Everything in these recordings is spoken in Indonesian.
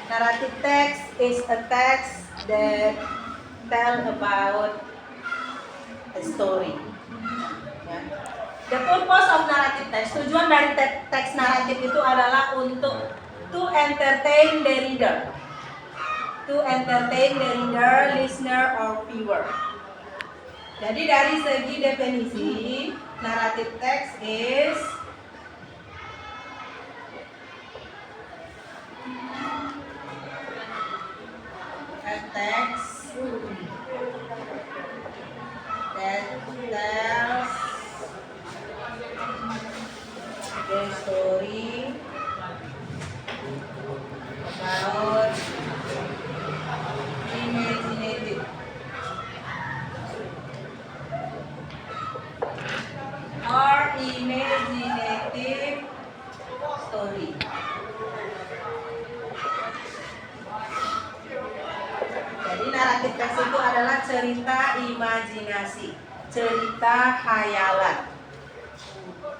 narrative text is a text that tell about a story. Ya. The purpose of narrative text, tujuan dari teks naratif itu adalah untuk to entertain the reader, listener or viewer. Jadi dari segi definisi, narrative text is a text that tells the story about imaginative story. Jadi naratif teks itu adalah cerita imajinasi, cerita khayalan.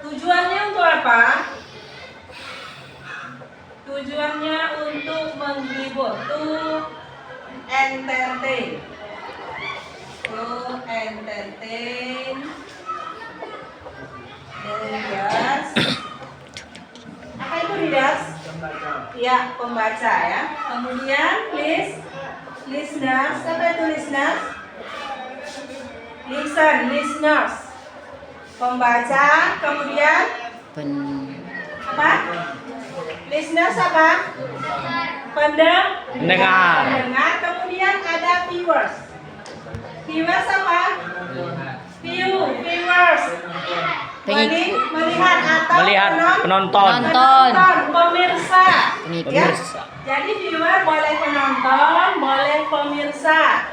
Tujuannya untuk apa? Tujuannya untuk menghibur, to entertain. Readers. Apa itu readers? Ya, pembaca ya. Kemudian please listeners. Apa itu listeners? Listeners. Pembaca. Kemudian apa? Listeners apa? Pendengar. Kemudian ada viewers. Viewers apa? Viewers. Melihat atau penonton. Pemirsa. Ya. Jadi viewer boleh penonton, boleh pemirsa.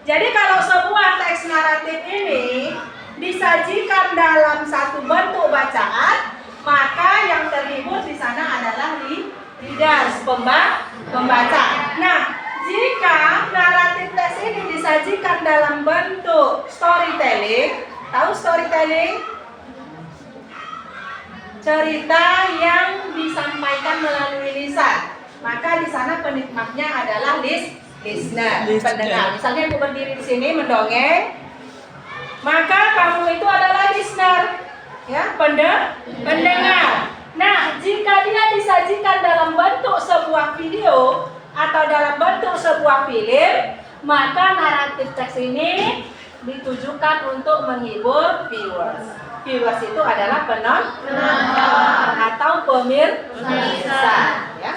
Jadi kalau sebuah teks naratif ini disajikan dalam satu bentuk bacaan, maka yang terhibur di sana adalah readers, pembaca. Nah, jika naratif teks ini disajikan dalam bentuk storytelling, tahu storytelling? Cerita yang disampaikan melalui lisan. Maka di sana penikmatnya adalah listener, pendengar. Misalnya ibu berdiri di sini mendongeng, maka kamu itu adalah listener, ya, pendengar. Nah, jika dia disajikan dalam bentuk sebuah video atau dalam bentuk sebuah film, maka naratif teks ini ditujukan untuk menghibur viewers. Viewers itu adalah penonton atau pemirsa, ya.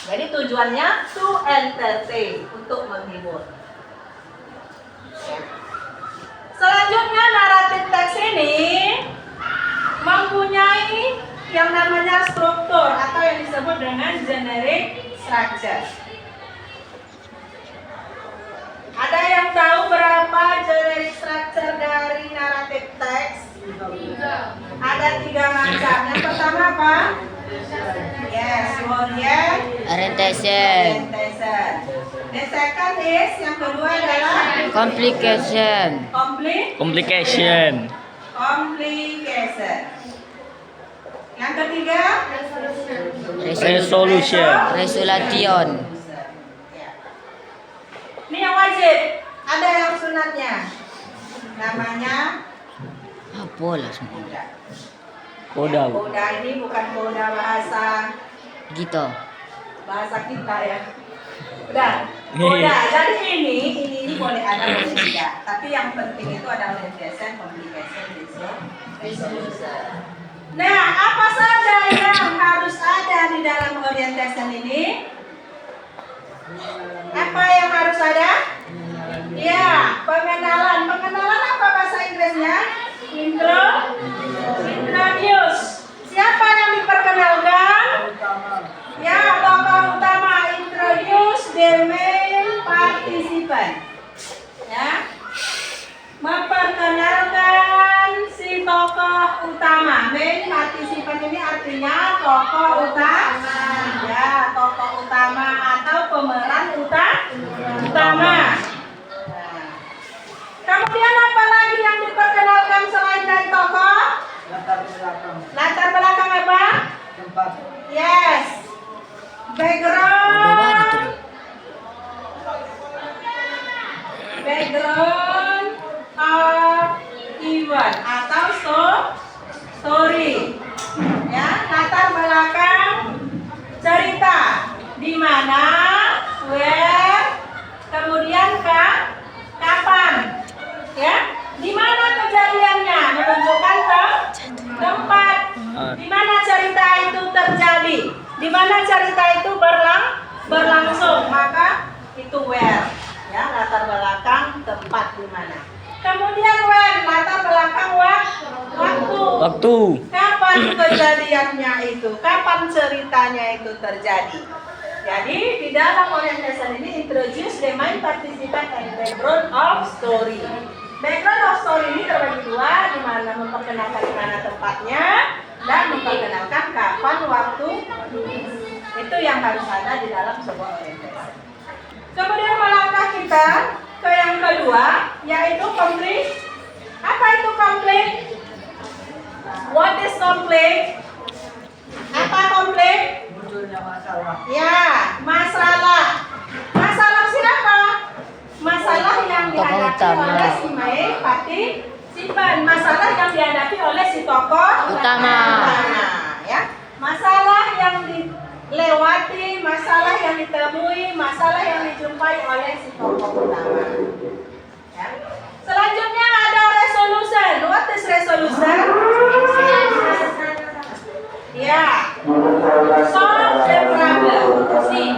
Jadi tujuannya to entertain, untuk menghibur. Ya. Selanjutnya naratif teks ini mempunyai yang namanya struktur atau yang disebut dengan generic structure. Ada yang tahu berapa generic structure dari naratif teks? Ada 3 macam. Yang pertama apa? Yes, orientation. The second is, yang kedua adalah complication. Yang ketiga resolution. Ini yang wajib. Ada yang sunatnya. Namanya apa lah semua? Koda ini bukan koda bahasa gitu. Bahasa kita ya. Udah. Koda. Jadi ini boleh ada boleh tidak. Tapi yang penting itu adalah orientation, communication, resolution. Nah, apa saja yang harus ada di dalam orientation ini? Apa yang harus ada? Ya, pengenalan. Pengenalan apa bahasa Inggrisnya? Introduce. Siapa yang diperkenalkan? Ya, tokoh utama. Introduce the main participant. Ya, memperkenalkan si tokoh utama. Main participant ini artinya tokoh utama. Ya, tokoh utama atau pemeran utama. Kemudian apa lagi yang diperkenalkan selain dari tokoh? Latar belakang apa? Yes. Background. Background of event atau story. Ya, latar belakang cerita. Di mana, where, kemudian kapan. Ya, di mana kejadiannya, menunjukkan tempat. Di mana cerita itu terjadi, di mana cerita itu berlangsung, maka itu where. Ya, latar belakang tempat di mana. Kemudian when, latar belakang waktu. Kapan kejadiannya itu? Kapan ceritanya itu terjadi? Jadi di dalam orientation ini introduce the main participant and background of story. Background of story ini terbagi dua, di mana memperkenalkan di mana tempatnya dan memperkenalkan kapan waktu. Itu yang harus ada di dalam sebuah orientation. Kemudian melangkah kita ke yang kedua, yaitu konflik. Apa itu konflik? What is conflict? Apa konflik? Ya, masalah. Masalah siapa? Masalah yang dihadapi oleh si main partisipan. Masalah yang dihadapi oleh si tokoh utama. Ya, masalah yang dilewati, masalah yang ditemui, masalah yang dijumpai oleh si tokoh utama. Ya. Selanjutnya ada resolution. What is resolution? Ya, solve the problem. See.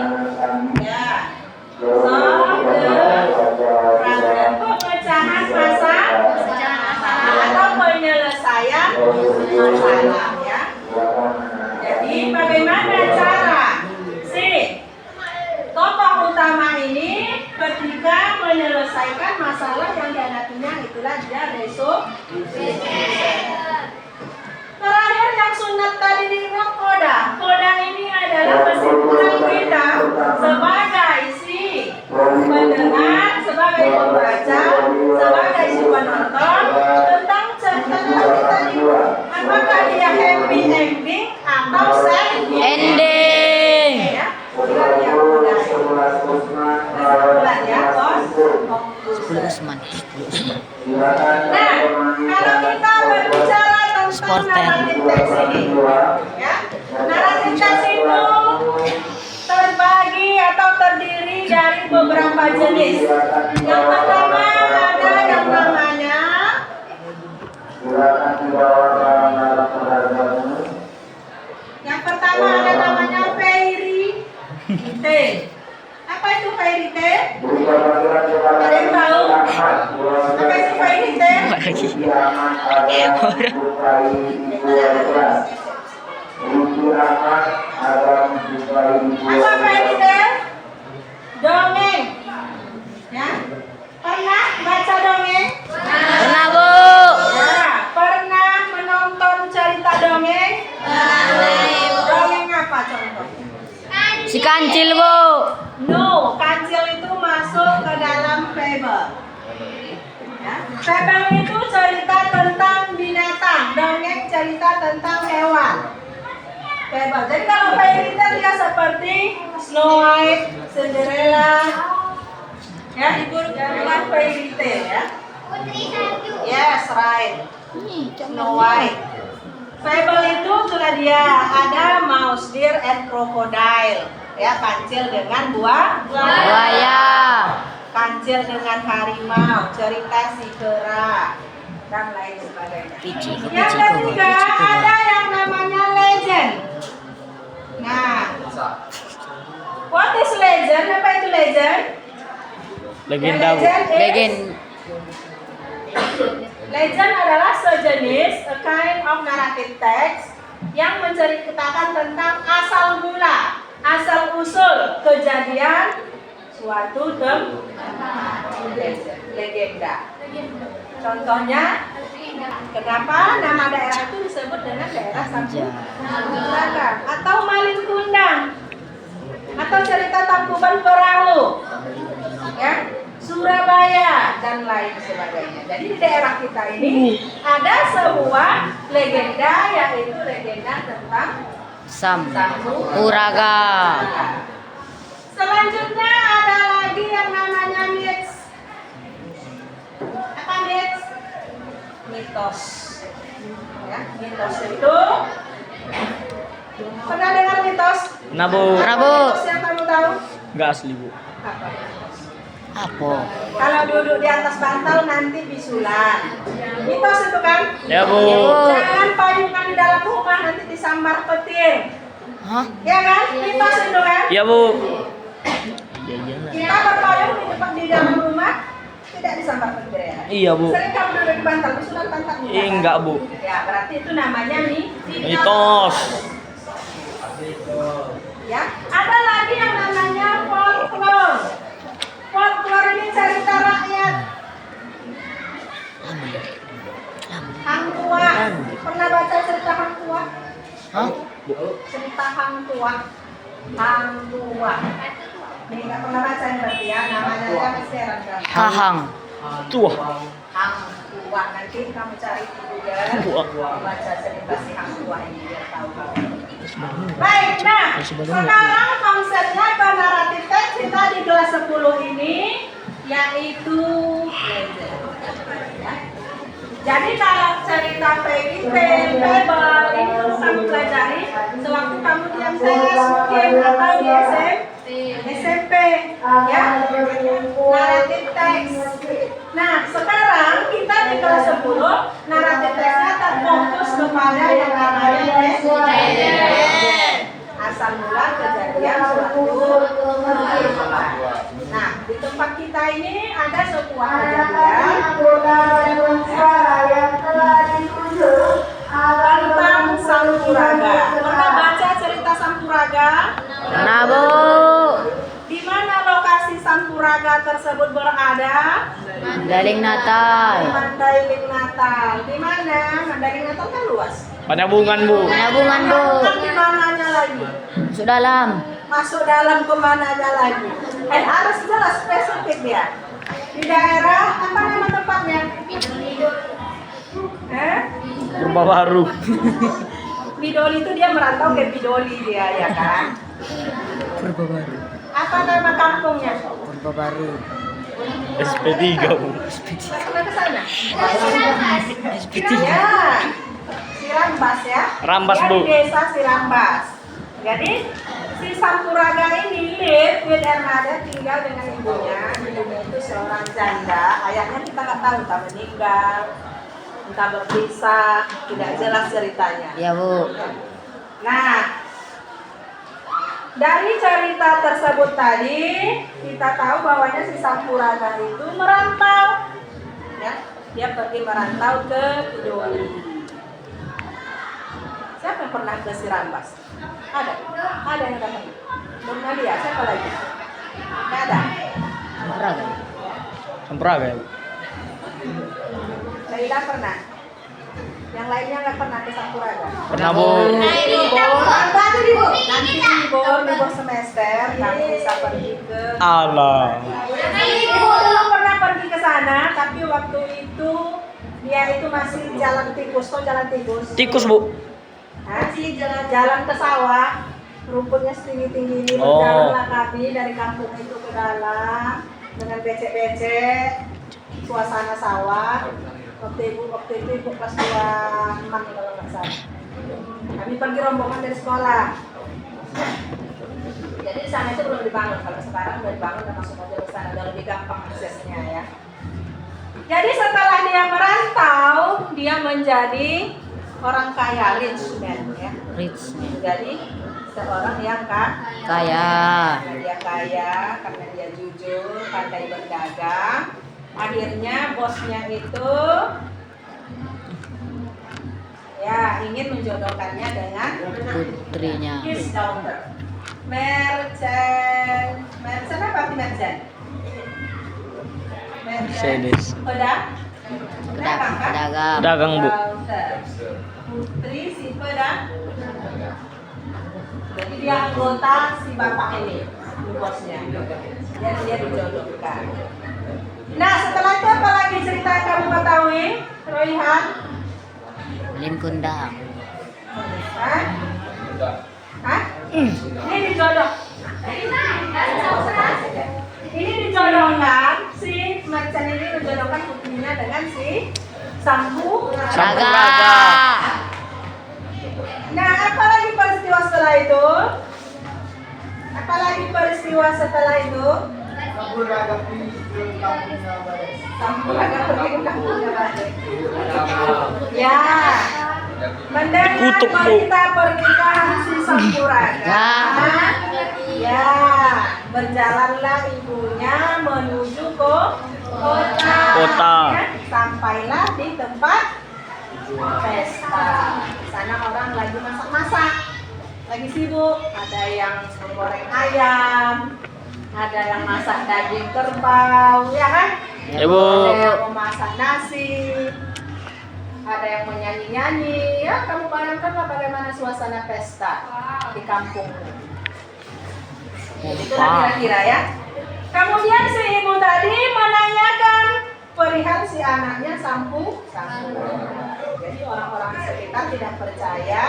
Ya, solve the problem. Pemecahan masalah atau penyelesaian masalah. Ya. Jadi bagaimana cara si tokoh utama ini ketika menyelesaikan masalah yang dihadapinya, itulah dia resolution. Terakhir yang sunat tadi dibilang koda. Koda ini adalah kesimpulan kita sebagai si pendengar, sebagai pembaca, sebagai si penonton tentang cerita tadi. Apakah dia happy ending atau sad Ending. Ya, itulah dia koda. Kesimpulan ya, bos. 10 Usman. Nah, kalau kita berbicara tentang naratif teks ini, ya, naratif teks itu terbagi atau terdiri dari beberapa jenis. Yang pertama ada yang namanya fairy tale. Apa itu fairy tale? Ada yang tahu? Apa itu fairy tale? Apa fairy tale? Dongeng. Ya. Pernah baca dongeng? Pernah, Bu. Ya. Pernah menonton cerita dongeng? Dongeng apa contoh? Si Kancil, Bu. No, kancil itu masuk ke dalam fable. Ya. Fable itu cerita tentang binatang, dongeng cerita tentang hewan. Fable. Jadi kalau fairy tale dia seperti Snow White, Cinderella. Ya, ibu bukan fairy tale ya. Yes, right. Snow White. Fable itu sudah dia ada mouse, deer, and crocodile. Ya, kancil dengan Buaya. kancil dengan harimau, cerita si kera, dan lain sebagainya. Yang ketiga ada yang namanya legend. Nah, what is legend? Apa itu legend? Legenda, Bu. Legend adalah sejenis a kind of narrative text yang menceritakan tentang asal mula, asal usul kejadian suatu legenda. Contohnya, kenapa nama daerah itu disebut dengan daerah Sampuraga atau Malin Kundang atau cerita Tangkuban Perahu, ya, Surabaya dan lain sebagainya. Jadi di daerah kita ini ada sebuah legenda, yaitu legenda tentang Sampuraga. Selanjutnya ada lagi yang namanya myths. Apa myths? Mitos. Ya, mitos itu. Pernah dengar mitos? Nah, Bu. Mitos yang kamu tahu? Enggak asli, Bu. Apa? Apa? Kalau duduk di atas bantal nanti bisulan. Mitos itu kan? Ya, Bu. Jangan payungan di dalam rumah nanti disambar petir. Hah? Ya kan? Mitos itu kan? Ya, Bu. Iya, Kita berpayung di depan di dalam rumah tidak disambar petir ya. Iya, Bu. Sering kamu duduk di bantal bisulan pantat muka. Enggak, Bu. Ya, berarti itu namanya Mitos. Ya, ada lagi yang namanya folklore. Folklore ini cerita rakyat. Hang tua. Pernah baca cerita hang tua? Hah? Cerita hang tua. Hang tua. Ini nggak pernah baca ini berarti ya. Namanya aja mesti heran kan. Kahang. Tua. Hang tua. Nanti kamu cari di Google. Baca cerita si hang tua ini biar tahu. Baik, nah sekarang konsepnya ke naratif teks kita di kelas 10 ini yaitu legend. Ya. Jadi kalau cerita fairy tale, fable ini perlu kamu pelajari sewaktu kamu di MTS mungkin atau di SMP, ya. Naratif teks. Nah sekarang kita di kelas 10 naratif teksnya terfokus kepada yang namanya legend. Asal mula kejadian suatu peristiwa. Nah, di tempat kita ini ada sebuah kejadian tentang Sampuraga. Pernah baca cerita Sampuraga? Nah, Bu. Di mana lokasi Sampuraga tersebut berada? Mandailing Natal. Mandailing Natal. Di mana? Mandailing Natal kan luas. Penabungan, Bu. Penabungan di mananya lagi? Masuk dalam. Masuk dalam kemananya lagi? Harus jelas spesifik ya. Di daerah apa nama tempatnya? Purba Baru. Bidoli itu dia merantau ke Bidoli dia ya kan? Purba Baru. Apa nama kampungnya? Purba Baru. SP3, Bu. Pernah ke sana? SP3. Ya. Sirambas ya. Rambas, Dia Bu. di desa Sirambas. Jadi si Sampuraga ini live with Ermada tinggal dengan ibunya. Ibunya itu seorang janda. Ayahnya kita nggak tahu entah meninggal, entah berpisah, tidak jelas ceritanya. Ya, Bu. Nah, dari cerita tersebut tadi kita tahu bahwanya si Sampuraga itu merantau. Ya, dia pergi merantau ke Bidoli. Siapa yang pernah ke Sirambas? Ada? Ada yang datang? Belum lihat, siapa lagi? Nggak ada? Sampuraga. Sampuraga, ya, Bu. Laila pernah? Yang lainnya nggak pernah ke Sampuraga? Pernah, Bu. Libur semester kamu bisa pergi ke Allah. Ibu dulu pernah pergi ke sana, tapi waktu itu dia itu masih jalan tikus. Kok jalan tikus? Tikus, Bu. Masih jalan ke sawah, rumputnya setinggi-tinggi ini Oh. berjalanlah kami dari kampung itu ke dalam dengan becek-becek, suasana sawah. Waktu itu ibu kelas 2 kalau nggak salah. Kami pergi rombongan dari sekolah. Jadi di sana itu belum dibangun. Kalau sekarang udah dibangun dan masuk aja ke sana, udah lebih gampang aksesnya ya. Jadi setelah dia merantau, dia menjadi orang kaya, rich man ya. Rich man. Jadi seorang yang Kaya. karena dia kaya, karena dia jujur, pandai berdagang. Akhirnya bosnya itu ya ingin menjodohkannya dengan Putrinya. his daughter. Merchant apa arti merchant? Mercedes. Pedagang kan? Pedagang. Dagang, Bu. Daughter. Putri si pedang. Jadi dia anggota si bapak ini, bosnya. Jadi dia dijodohkan. Nah setelah itu apa lagi cerita yang kamu ketahui, Royhan? Lin Kundang. Hah? Ini dijodoh. Ini dijodohkan si Macan ini dijodohkan putrinya dengan si Sampuraga. Raga. Nah, apalagi peristiwa setelah itu? Apalagi peristiwa setelah itu? Sampuraga pergi ke kampungnya balik. Ya. Mendengar Dikutuk, Bu. berita pernikahan si Sampuraga. Ya, berjalanlah ibunya menuju ke kota. Ya, sampailah di tempat pesta. Di sana orang lagi masak-masak, lagi sibuk. Ada yang menggoreng ayam, ada yang masak daging kerbau, ya kan? Ibu. Ada yang memasak nasi, ada yang menyanyi-nyanyi. Ya, kamu bayangkanlah bagaimana suasana pesta di kampungmu. Itulah kira-kira ya. Kemudian si ibu tadi menanyakan perihal si anaknya Sampuraga. Jadi orang-orang sekitar tidak percaya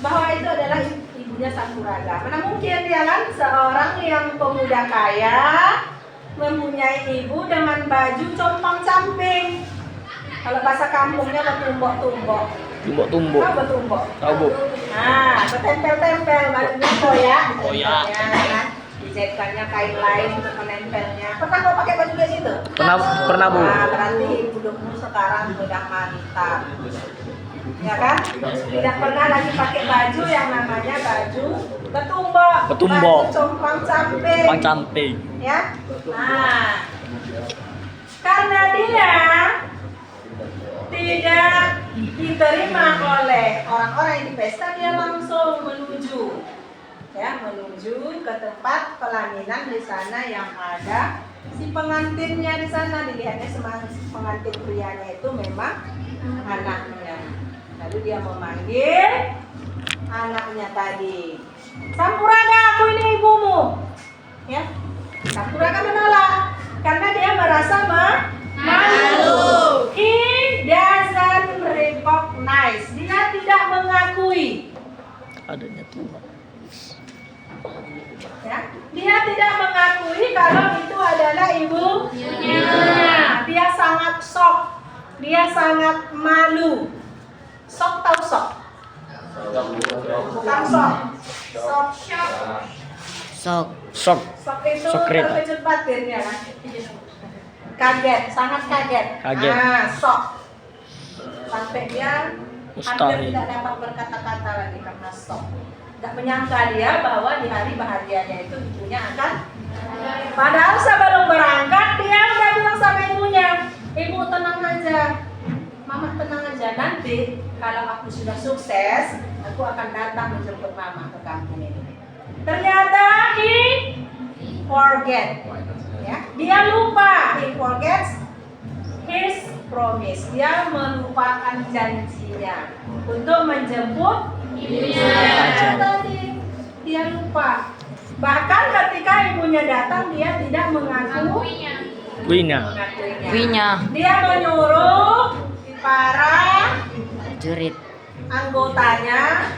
bahwa itu adalah ibunya Sampuraga. Mana mungkin dia kan seorang yang pemuda kaya mempunyai ibu dengan baju compang-camping. Kalau bahasa kampungnya bertumbok-tumbok. Tumbuk-tumbuk. Tahu bertumbok? Tahu, Bu. Nah, bertempel-tempel bajunya koyak. Koyak. Kan? Dijetkannya kain lain untuk menempelnya. Pernah kau pakai baju kayak gitu? Pernah, Bu. Nah, berarti hidupmu sekarang sudah mantap. Ya kan? Tidak pernah lagi pakai baju yang namanya baju bertumbok. Bertumbok. Baju compang-camping. Camping. Ya. Nah, karena dia tidak diterima oleh orang-orang yang di pesta, dia langsung menuju ke tempat pelaminan di sana yang ada si pengantinnya di sana. Dilihatnya si pengantin prianya itu memang anaknya. Lalu dia memanggil anaknya tadi, Sampuraga, aku ini ibumu. Ya, Sampuraga menolak karena dia merasa malu. He doesn't recognize. Dia tidak mengakui. Adanya Tuhan. Ya, dia tidak mengakui kalau itu adalah ibunya. Dia sangat shock. Dia sangat malu. Shock tahu shock? Bukan shock. Sok. Shock itu Shock rate. terkejut batin ya kan? Kaget, sangat kaget. Kaget. Shock. Sampai dia Mustahil. hampir tidak dapat berkata-kata lagi karena shock. Gak menyangka dia bahwa di hari bahagianya itu ibunya akan. Padahal sebelum berangkat dia udah bilang sama ibunya, ibu tenang aja, mama tenang aja, nanti kalau aku sudah sukses, aku akan datang menjemput mama ke kampung ini. Ternyata he forget, ya, dia lupa, he forgets his promise, dia melupakan janjinya untuk menjemput ibunya. Tadi dia lupa. Bahkan ketika ibunya datang dia tidak mengakuinya. Kuinya. Dia menyuruh para Jurit. anggotanya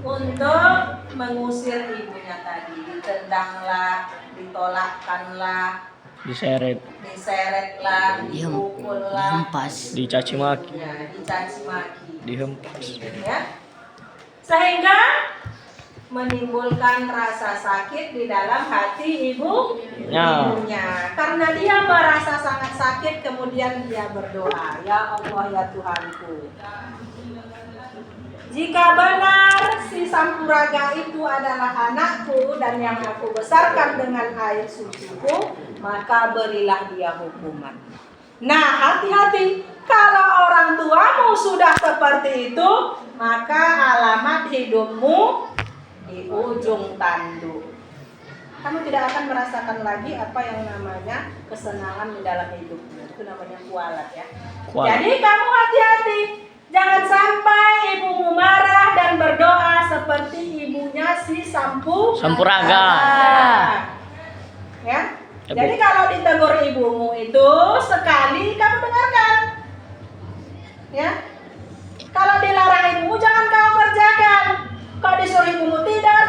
untuk mengusir ibunya tadi. Ditendanglah, ditolakkanlah, diseretlah, dipukullah, Dihempas. Dicaci maki. ya, dicaci maki. Dihempas. Ya. Sehingga menimbulkan rasa sakit di dalam hati ibunya. Karena dia merasa sangat sakit, kemudian dia berdoa, ya Allah, ya Tuhanku, jika benar si Sampuraga itu adalah anakku dan yang aku besarkan dengan air suciku, maka berilah dia hukuman. Nah, hati-hati, kalau orang tuamu sudah seperti itu, maka alamat hidupmu di ujung tanduk. Kamu tidak akan merasakan lagi apa yang namanya kesenangan di dalam hidupmu. Itu namanya kualat, ya. Kualat. Jadi kamu hati-hati, jangan sampai ibumu marah dan berdoa seperti ibunya si Sampuraga. Ya. Jadi kalau ditegur ibumu itu sekali kamu dengarkan. Ya. Kalau dilarang ibumu jangan kau kerjakan. Kalau disuruh ibumu tidak,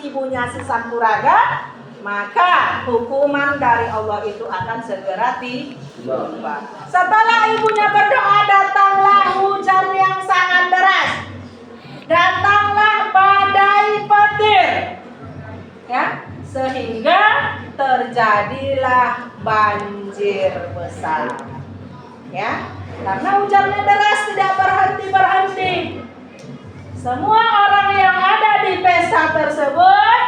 ibunya si Sampuraga, maka hukuman dari Allah itu akan segera tiba. Setelah ibunya berdoa, datanglah hujan yang sangat deras. Datanglah badai petir. Ya, sehingga terjadilah banjir besar. Ya, karena hujannya deras tidak berhenti. Semua orang yang ada di pesta tersebut,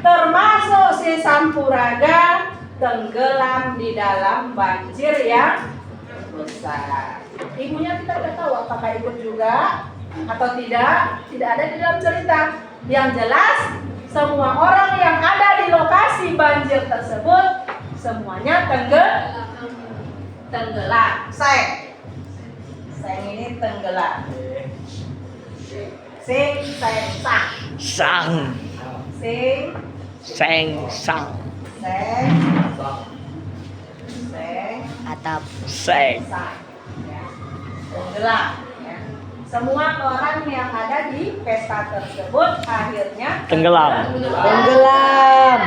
termasuk si Sampuraga, tenggelam di dalam banjir yang besar. Ibunya kita tidak tahu apakah ikut juga atau tidak ada di dalam cerita. Yang jelas, semua orang yang ada di lokasi banjir tersebut semuanya tenggelam. Seng ini tenggelam. Sing, seng, sang. Sang. Sing, Seng. Sang. seng, seng, Atap. Seng. sang. Ya. Tenggelam. Ya. Semua orang yang ada di pesta tersebut akhirnya Tenggelam. Tenggelam.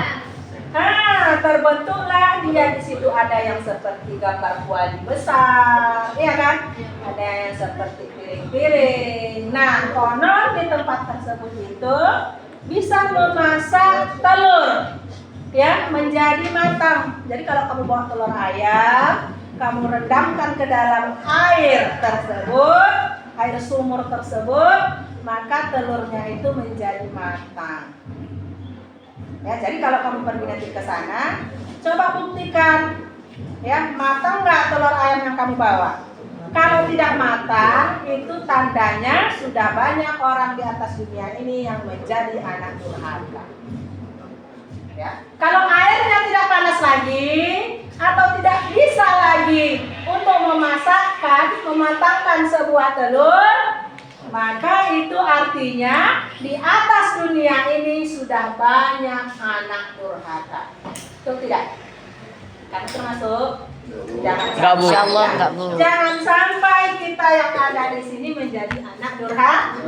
Terbentuklah dia di situ, ada yang seperti gambar kuali besar, ya kan? Ada yang seperti piring-piring. Nah, konon di tempat tersebut itu bisa memasak telur, ya, menjadi matang. Jadi kalau kamu bawa telur ayam, kamu rendamkan ke dalam air tersebut, air sumur tersebut, maka telurnya itu menjadi matang. Ya, jadi kalau kamu pergi nanti ke sana, coba buktikan, ya, matang nggak telur ayam yang kamu bawa. Kalau tidak matang, itu tandanya sudah banyak orang di atas dunia ini yang menjadi anak durhaka. Ya. Kalau airnya tidak panas lagi atau tidak bisa lagi untuk mematangkan sebuah telur, maka itu artinya di atas dunia ini sudah banyak anak durhaka. Betul tidak? Kan termasuk? Enggak, Bu. Insya Allah enggak, Bu. Jangan sampai kita yang ada di sini menjadi anak durhaka.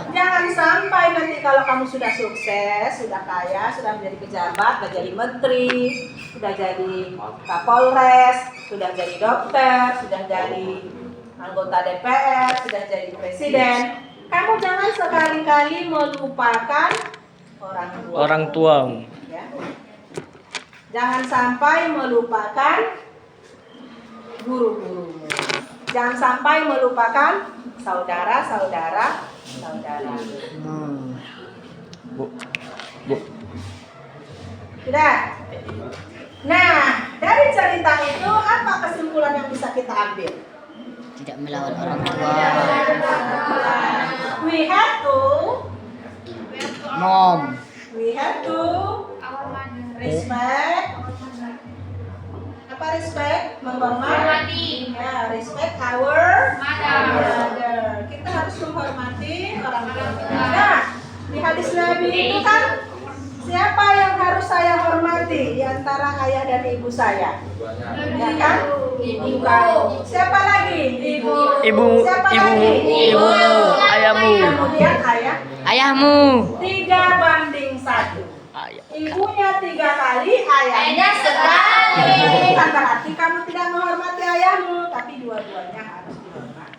Jangan sampai nanti kalau kamu sudah sukses, sudah kaya, sudah menjadi pejabat, sudah jadi menteri, sudah jadi Kapolres, sudah jadi dokter, sudah jadi anggota DPR, sudah jadi presiden, kamu jangan sekali-kali melupakan Orang tuamu. Ya. Jangan sampai melupakan guru-gurumu. Jangan sampai melupakan saudara. Bu. Sudah. Nah, dari cerita itu apa kesimpulan yang bisa kita ambil? Tidak melawan orang tua. We have to Mom. respect. Apa respect? Menghormati. Ya, respect our mother. Kita harus menghormati orang tua kita. Nah, di hadis Nabi itu kan, siapa yang harus saya hormati di antara ayah dan ibu saya? Ya kan? Ibu kamu. Siapa lagi? Ibu. Ayahmu. Kemudian ayah. Ayahmu. 3:1. Ayah. Ibunya 3 kali, ayahnya sekali. Bukan berarti kamu tidak menghormati ayahmu, tapi dua-duanya harus dihormati.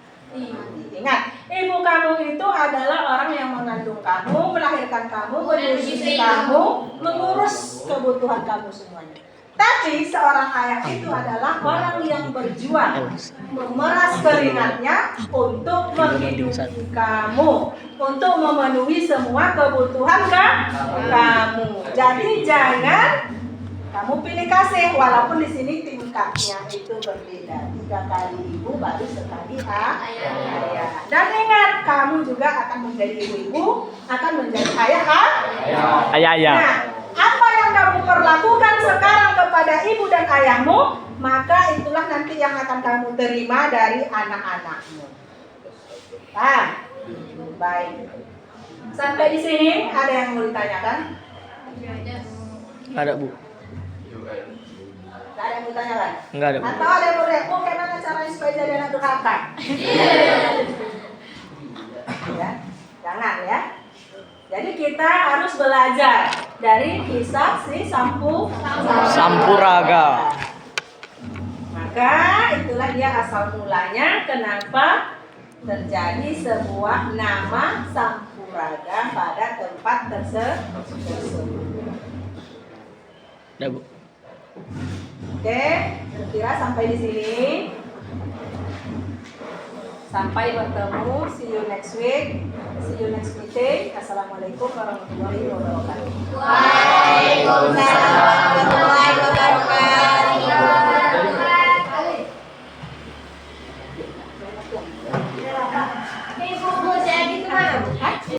Ingat, ibu kamu itu adalah orang yang mengandung kamu, melahirkan kamu, menyusui kamu, mengurus kebutuhan kamu semuanya. Tapi seorang ayah itu adalah orang yang berjuang, memeras keringatnya untuk menghidupi kamu, untuk memenuhi semua kebutuhan kamu. Jadi jangan kamu pilih kasih, walaupun di sini tingkatnya itu berbeda. 3 kali ibu baru sekali ayah. Dan ingat, kamu juga akan menjadi ibu-ibu, akan menjadi ayah. Ayah. Nah, apa yang kamu perlakukan sekarang kepada ibu dan ayahmu, maka itulah nanti yang akan kamu terima dari anak-anakmu. Paham? Baik. Sampai di sini ada yang mau ditanyakan? Ada, Bu. Gak ada yang mau ditanyakan? Enggak ada, Bu. Atau ada yang mau repo, gimana caranya supaya jadi anak durhaka? Ya, jangan ya. Jadi kita harus belajar dari kisah si Sampuraga. Maka itulah dia asal mulanya kenapa terjadi sebuah nama Sampuraga pada tempat tersebut. Udah, Bu. Oke, kira sampai di sini. Sampai bertemu. See you next week. See you next meeting. Assalamualaikum warahmatullahi wabarakatuh. Waalaikumsalam.